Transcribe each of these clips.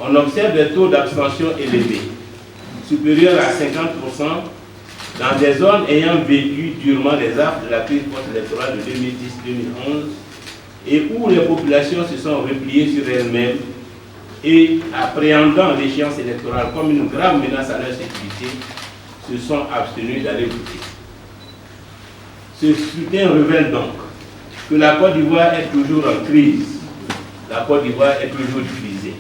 on observe des taux d'abstention élevés, supérieurs à 50%, dans des zones ayant vécu durement les affres de la crise post-électorale de 2010-2011 et où les populations se sont repliées sur elles-mêmes et, appréhendant l'échéance électorale comme une grave menace à leur sécurité, se sont abstenus d'aller voter. Ce scrutin révèle donc que la Côte d'Ivoire est toujours en crise. La Côte d'Ivoire est toujours divisée.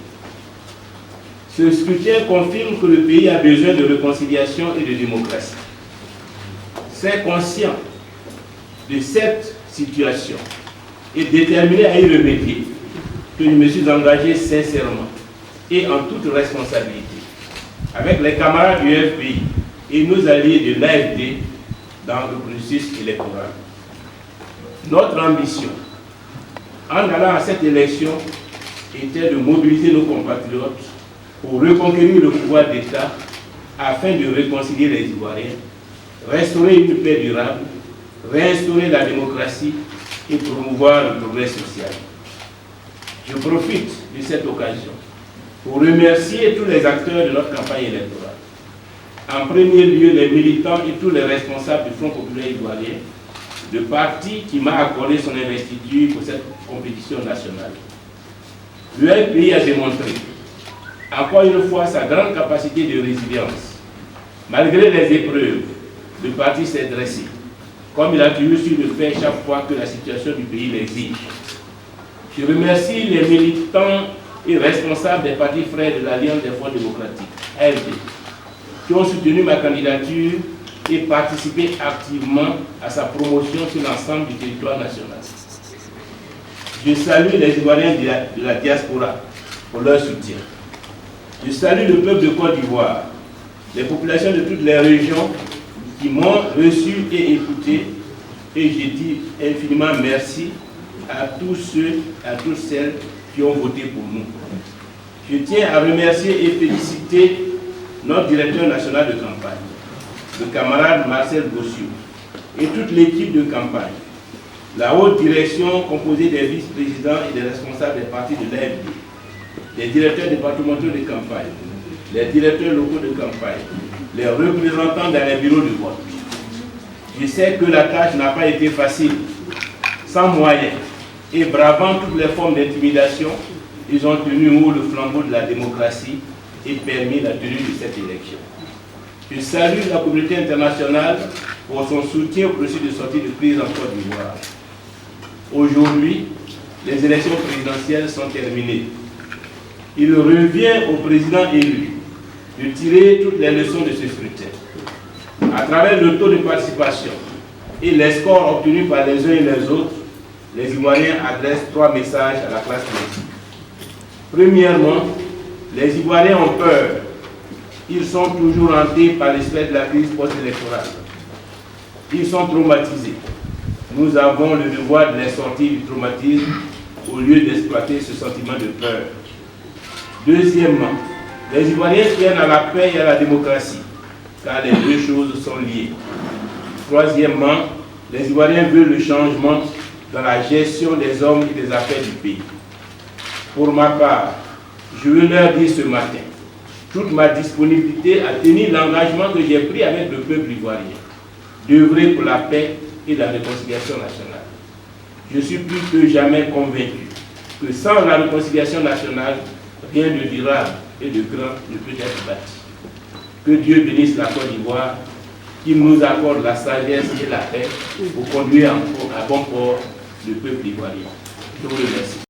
Ce scrutin confirme que le pays a besoin de réconciliation et de démocratie. C'est conscient de cette situation et déterminé à y remédier que je me suis engagé sincèrement et en toute responsabilité avec les camarades du FPI et nos alliés de l'AFD dans le processus électoral. Notre ambition, en allant à cette élection, était de mobiliser nos compatriotes pour reconquérir le pouvoir d'État afin de réconcilier les Ivoiriens, restaurer une paix durable, réinstaurer la démocratie et promouvoir le progrès social. Je profite de cette occasion pour remercier tous les acteurs de notre campagne électorale. En premier lieu, les militants et tous les responsables du Front populaire ivoirien, le parti qui m'a accordé son investiture pour cette compétition nationale. Le FPI a démontré, encore une fois, sa grande capacité de résilience. Malgré les épreuves, le parti s'est dressé, comme il a toujours su le faire chaque fois que la situation du pays l'exige. Je remercie les militants et responsables des partis frères de l'Alliance des Forces démocratiques, AFD, qui ont soutenu ma candidature et participé activement à sa promotion sur l'ensemble du territoire national. Je salue les Ivoiriens de la diaspora pour leur soutien. Je salue le peuple de Côte d'Ivoire, les populations de toutes les régions qui m'ont reçu et écouté, et je dis infiniment merci à tous ceux, à toutes celles qui ont voté pour nous. Je tiens à remercier et féliciter notre directeur national de campagne, le camarade Marcel Bossiou, et toute l'équipe de campagne, la haute direction composée des vice-présidents et des responsables des partis de l'AFD, les directeurs départementaux de campagne, les directeurs locaux de campagne, les représentants dans les bureaux de vote. Je sais que la tâche n'a pas été facile, sans moyens, et bravant toutes les formes d'intimidation, ils ont tenu haut le flambeau de la démocratie et permis la tenue de cette élection. Je salue la communauté internationale pour son soutien au processus de sortie de crise en Côte d'Ivoire. Aujourd'hui, les élections présidentielles sont terminées. Il revient au président élu de tirer toutes les leçons de ce scrutin. À travers le taux de participation et les scores obtenus par les uns et les autres, les Ivoiriens adressent 3 messages à la classe politique. Premièrement, les Ivoiriens ont peur. Ils sont toujours hantés par l'espèce de la crise post-électorale. Ils sont traumatisés. Nous avons le devoir de les sortir du traumatisme au lieu d'exploiter ce sentiment de peur. Deuxièmement, les Ivoiriens tiennent à la paix et à la démocratie, car les deux choses sont liées. Troisièmement, les Ivoiriens veulent le changement dans la gestion des hommes et des affaires du pays. Pour ma part, je veux leur dire ce matin toute ma disponibilité à tenir l'engagement que j'ai pris avec le peuple ivoirien, d'œuvrer pour la paix et la réconciliation nationale. Je suis plus que jamais convaincu que sans la réconciliation nationale, rien de durable et de grand ne peut être bâti. Que Dieu bénisse la Côte d'Ivoire, qu'il nous accorde la sagesse et la paix pour conduire à bon port le peuple ivoirien. Je vous remercie.